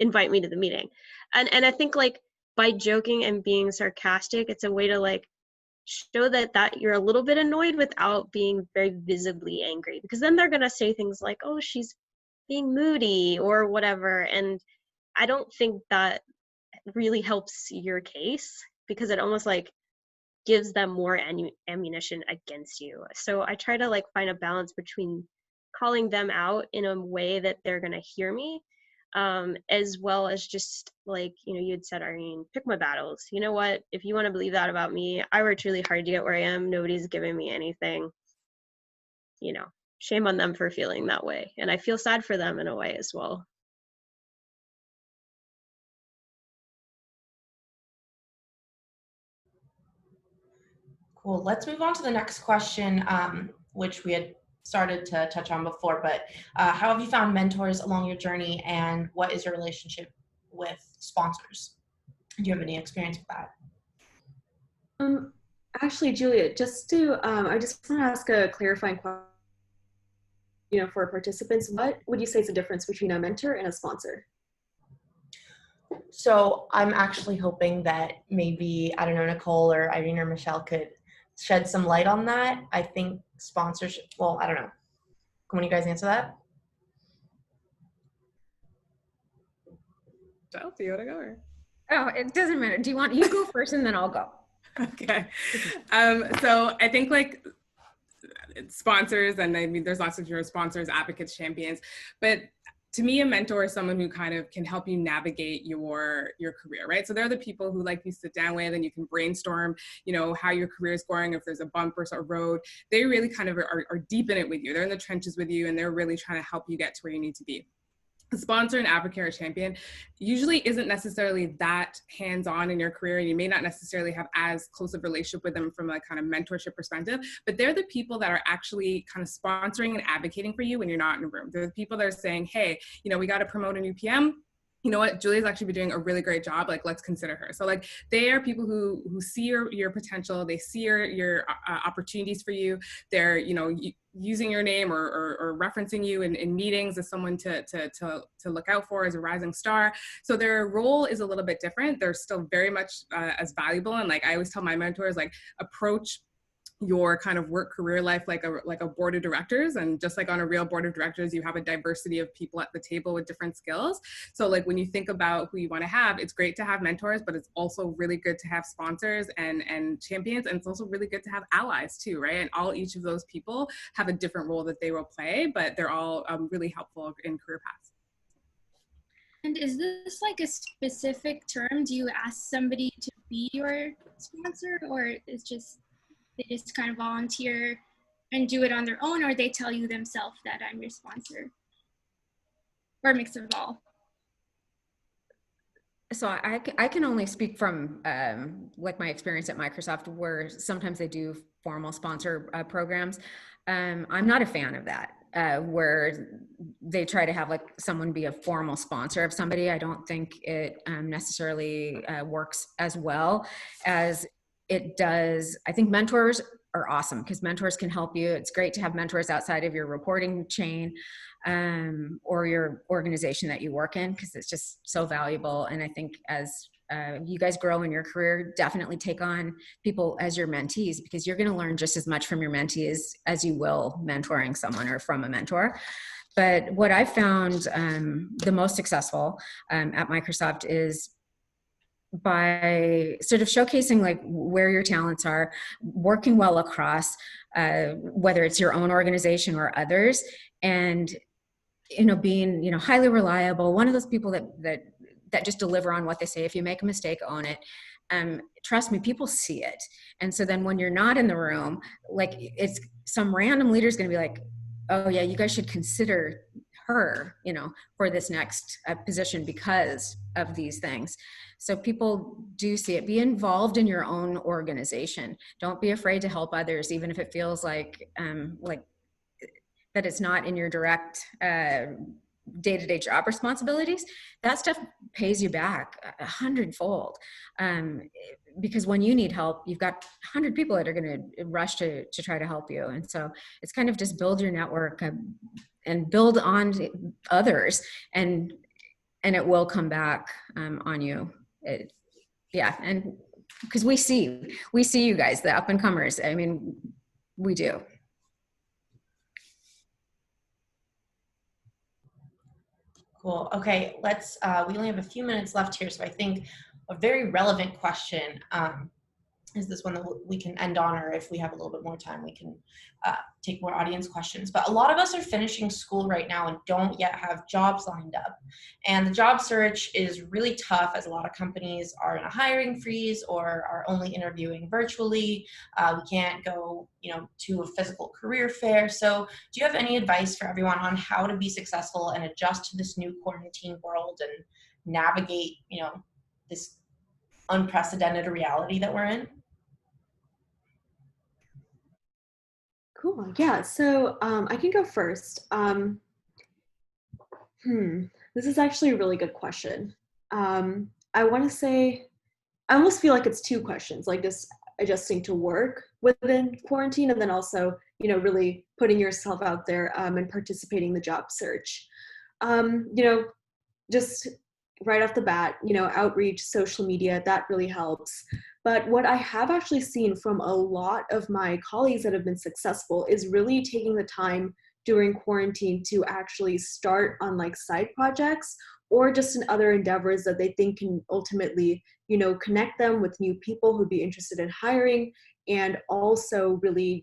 invite me to the meeting. And I think like by joking and being sarcastic, it's a way to like show that you're a little bit annoyed without being very visibly angry, because then they're gonna say things like, oh, she's being moody or whatever. And I don't think that really helps your case, because it almost like gives them more ammunition against you. So I try to like find a balance between calling them out in a way that they're gonna hear me, as well as just like, you know, you had said, Irene, pick my battles. You know what? If you want to believe that about me, I worked really hard to get where I am. Nobody's giving me anything. You know, shame on them for feeling that way. And I feel sad for them in a way as well. Cool. Let's move on to the next question, which we had started to touch on before, but how have you found mentors along your journey, and what is your relationship with sponsors? Do you have any experience with that? Actually, Julia, just to, I just want to ask a clarifying question, you know, for participants. What would you say is the difference between a mentor and a sponsor? So I'm actually hoping that maybe, I don't know, Nicole or Irene or Michelle could shed some light on that. I think sponsorship, well, I don't know. Can one of you guys answer that? Michelle, do you want to go? Or? Oh, it doesn't matter. Do you want, you go first and then I'll go. Okay. So I think like sponsors, and I mean, there's lots of your sponsors, advocates, champions, but to me, a mentor is someone who kind of can help you navigate your career, right? So they're the people who like you sit down with and you can brainstorm, you know, how your career is going, if there's a bump or a road. They really kind of are deep in it with you. They're in the trenches with you, and they're really trying to help you get to where you need to be. A sponsor, an advocate, or champion usually isn't necessarily that hands-on in your career, and you may not necessarily have as close of a relationship with them from a kind of mentorship perspective, but they're the people that are actually kind of sponsoring and advocating for you when you're not in a room. They're the people that are saying, hey, you know, we got to promote a new PM. you know what, Julia's actually been doing a really great job, like, let's consider her. So like, they are people who see your potential, they see your opportunities for you. They're, you know, using your name or referencing you in meetings as someone to look out for as a rising star. So their role is a little bit different. They're still very much as valuable. And like, I always tell my mentors, like, approach your kind of work career life like a board of directors, and just like on a real board of directors, you have a diversity of people at the table with different skills. So like, when you think about who you want to have, it's great to have mentors, but it's also really good to have sponsors and champions, and it's also really good to have allies too, right? And each of those people have a different role that they will play, but they're all really helpful in career paths. And is this like a specific term? Do you ask somebody to be your sponsor, or it's just they just kind of volunteer and do it on their own, or they tell you themselves that I'm your sponsor, or a mix of all? So I can only speak from like my experience at Microsoft, where sometimes they do formal sponsor programs. I'm not a fan of that, where they try to have like someone be a formal sponsor of somebody. I don't think it necessarily works as well as it does. I think mentors are awesome because mentors can help you. It's great to have mentors outside of your reporting chain or your organization that you work in, because it's just so valuable. And I think as you guys grow in your career, definitely take on people as your mentees, because you're going to learn just as much from your mentees as you will mentoring someone or from a mentor. But what I found the most successful at Microsoft is by sort of showcasing like where your talents are, working well across, whether it's your own organization or others, and being highly reliable. One of those people that just deliver on what they say. If you make a mistake, own it. Trust me, people see it. And so then when you're not in the room, like, it's some random leader's going to be like, oh yeah, you guys should consider her, for this next position because of these things. So people do see it. Be involved in your own organization. Don't be afraid to help others, even if it feels like that it's not in your direct day-to-day job responsibilities. That stuff pays you back 100-fold. Because when you need help, you've got 100 people that are going to rush to try to help you. And so it's kind of just build your network and build on others, and it will come back on you. And because we see you guys, the up and comers. I mean, we do. Cool. Okay, let's, we only have a few minutes left here, so I think a very relevant question is this one that we can end on, or if we have a little bit more time, we can take more audience questions. But a lot of us are finishing school right now and don't yet have jobs lined up. And the job search is really tough, as a lot of companies are in a hiring freeze or are only interviewing virtually. We can't go, to a physical career fair. So do you have any advice for everyone on how to be successful and adjust to this new quarantine world and navigate, this unprecedented reality that we're in? Cool. Yeah. So I can go first. This is actually a really good question. I want to say, I almost feel like it's two questions, like just adjusting to work within quarantine, and then also, really putting yourself out there and participating in the job search. Just right off the bat, outreach, social media, that really helps. But what I have actually seen from a lot of my colleagues that have been successful is really taking the time during quarantine to actually start on like side projects or just in other endeavors that they think can ultimately, connect them with new people who'd be interested in hiring, and also really,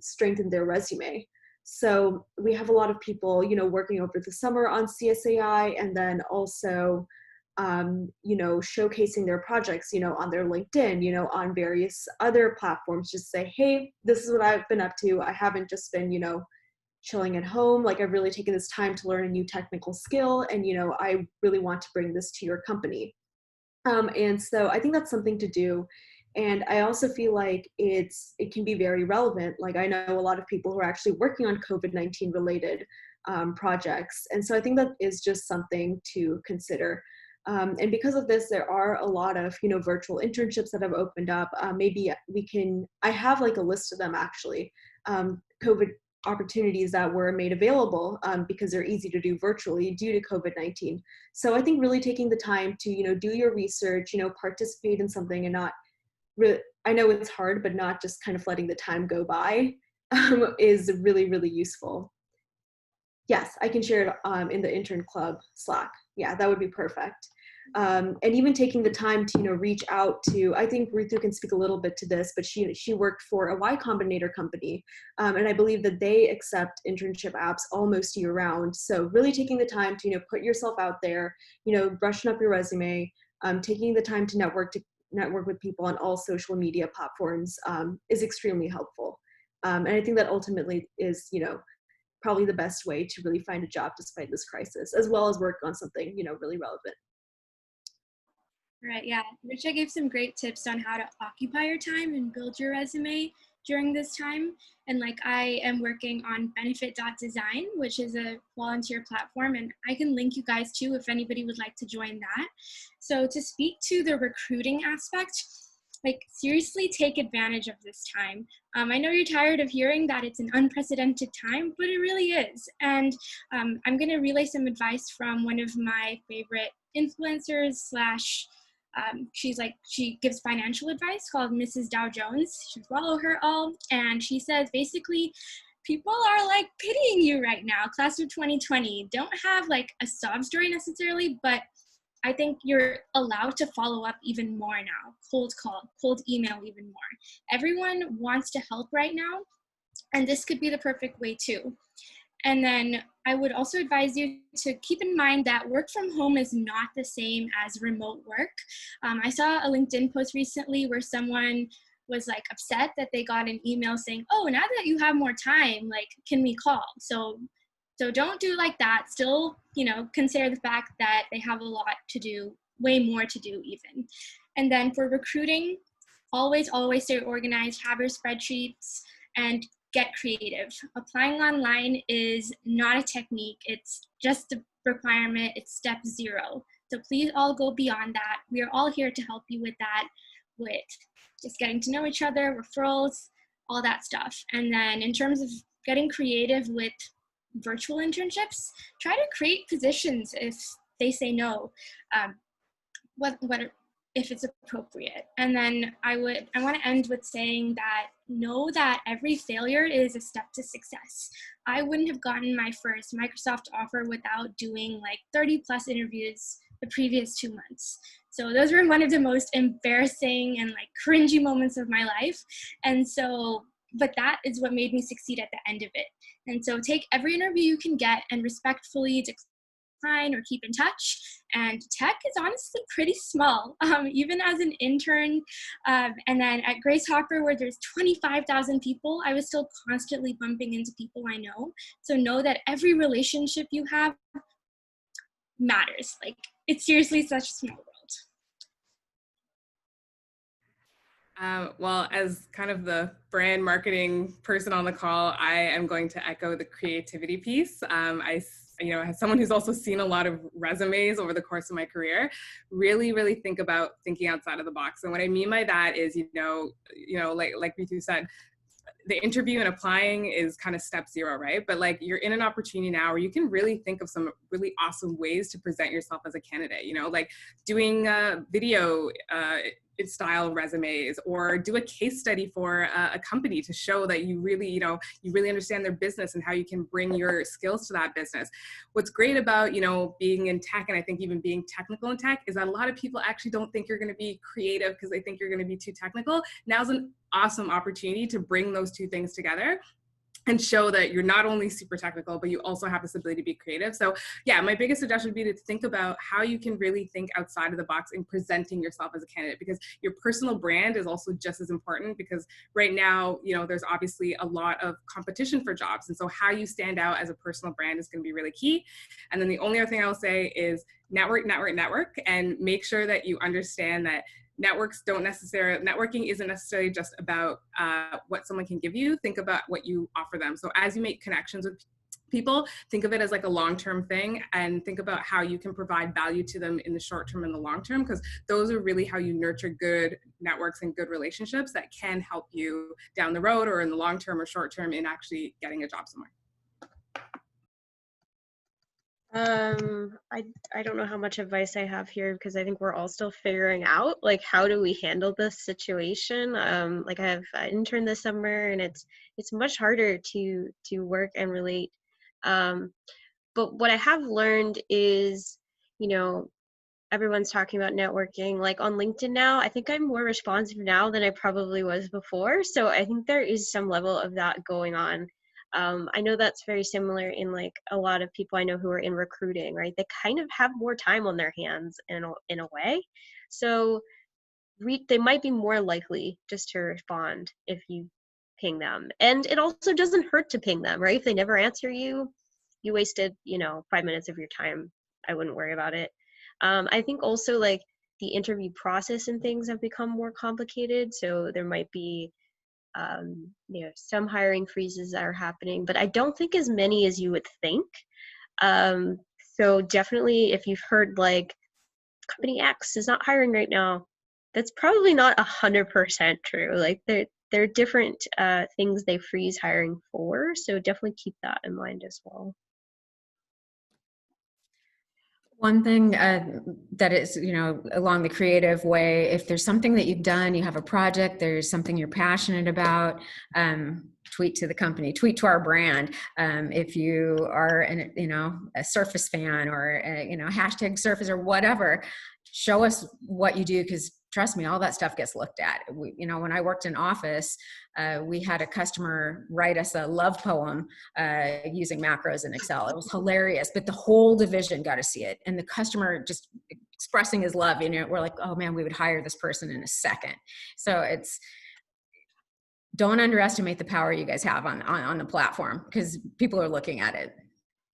strengthen their resume. So we have a lot of people, working over the summer on CSAI, and then also showcasing their projects, on their LinkedIn, on various other platforms, just say, hey, this is what I've been up to. I haven't just been, chilling at home. Like, I've really taken this time to learn a new technical skill, and, I really want to bring this to your company. And so I think that's something to do. And I also feel like it can be very relevant. Like, I know a lot of people who are actually working on COVID-19 related projects. And so I think that is just something to consider. And because of this, there are a lot of, virtual internships that have opened up. Maybe I have like a list of them actually, COVID opportunities that were made available because they're easy to do virtually due to COVID-19. So I think really taking the time to, do your research, participate in something and not really, I know it's hard, but not just kind of letting the time go by is really, really useful. Yes, I can share it in the intern club Slack. Yeah, that would be perfect. And even taking the time to, reach out to, I think Rutu can speak a little bit to this, but she worked for a Y Combinator company. And I believe that they accept internship apps almost year round. So really taking the time to, put yourself out there, brushing up your resume, taking the time to network with people on all social media platforms is extremely helpful. And I think that ultimately is, probably the best way to really find a job despite this crisis, as well as work on something, really relevant. Right, yeah. Richa gave some great tips on how to occupy your time and build your resume during this time. And like I am working on benefit.design, which is a volunteer platform, and I can link you guys too if anybody would like to join that. So to speak to the recruiting aspect, like seriously take advantage of this time. I know you're tired of hearing that it's an unprecedented time, but it really is. And I'm gonna relay some advice from one of my favorite influencers slash she gives financial advice called Mrs. Dow Jones. You should follow her all. And she says basically, people are like pitying you right now, class of 2020. Don't have like a sob story necessarily, but I think you're allowed to follow up even more now. Cold call, cold email even more. Everyone wants to help right now, and this could be the perfect way too. And then I would also advise you to keep in mind that work from home is not the same as remote work. I saw a LinkedIn post recently where someone was like upset that they got an email saying, oh, now that you have more time, like, can we call? So don't do like that. Still, consider the fact that they have a lot to do, way more to do even. And then for recruiting, always stay organized, have your spreadsheets, and get creative. Applying online is not a technique, it's just a requirement, it's step 0. So please all go beyond that. We are all here to help you with that, with just getting to know each other, referrals, all that stuff. And then in terms of getting creative with virtual internships, try to create positions if they say no, if it's appropriate. And then I want to end with saying that know that every failure is a step to success. I wouldn't have gotten my first Microsoft offer without doing like 30 plus interviews the previous 2 months. So those were one of the most embarrassing and like cringy moments of my life. And so, but that is what made me succeed at the end of it. And so take every interview you can get and respectfully decline or keep in touch. And tech is honestly pretty small, even as an intern. And then at Grace Hopper, where there's 25,000 people, I was still constantly bumping into people I know. So know that every relationship you have matters. Like, it's seriously such a small world. Well, as kind of the brand marketing person on the call, I am going to echo the creativity piece. As someone who's also seen a lot of resumes over the course of my career, really think about thinking outside of the box. And what I mean by that is, like Rutu said, the interview and applying is kind of step 0, right? But like you're in an opportunity now where you can really think of some really awesome ways to present yourself as a candidate, like doing video style resumes, or do a case study for a company to show that you really understand their business and how you can bring your skills to that business. What's great about, being in tech, and I think even being technical in tech, is that a lot of people actually don't think you're going to be creative because they think you're going to be too technical. Now's an awesome opportunity to bring those two things together and show that you're not only super technical, but you also have this ability to be creative. So yeah, my biggest suggestion would be to think about how you can really think outside of the box in presenting yourself as a candidate, because your personal brand is also just as important, because right now, there's obviously a lot of competition for jobs. And so how you stand out as a personal brand is gonna be really key. And then the only other thing I'll say is network, and make sure that you understand that networking isn't necessarily just about what someone can give you. Think about what you offer them. So as you make connections with people, think of it as like a long-term thing, and think about how you can provide value to them in the short term and the long term, because those are really how you nurture good networks and good relationships that can help you down the road or in the long term or short term in actually getting a job somewhere. I don't know how much advice I have here, because I think we're all still figuring out like how do we handle this situation. Like I have an intern this summer, and it's much harder to work and relate. But what I have learned is, you know, everyone's talking about networking. Like on LinkedIn now, I think I'm more responsive now than I probably was before. So I think there is some level of that going on. I know that's very similar in like a lot of people I know who are in recruiting, right? They kind of have more time on their hands in a way. So they might be more likely just to respond if you ping them. And it also doesn't hurt to ping them, right? If they never answer you, you wasted, 5 minutes of your time. I wouldn't worry about it. I think also like the interview process and things have become more complicated. So there might be, some hiring freezes that are happening, but I don't think as many as you would think. So definitely if you've heard like company X is not hiring right now, that's probably not 100% true. Like there are different things they freeze hiring for. So definitely keep that in mind as well. One thing that is, along the creative way, if there's something that you've done, you have a project, there's something you're passionate about, tweet to the company, tweet to our brand. If you are, a Surface fan or, hashtag Surface or whatever, show us what you do, because trust me, all that stuff gets looked at. When I worked in office, we had a customer write us a love poem using macros in Excel. It was hilarious, but the whole division got to see it. And the customer just expressing his love, we're like, oh man, we would hire this person in a second. So don't underestimate the power you guys have on the platform, because people are looking at it.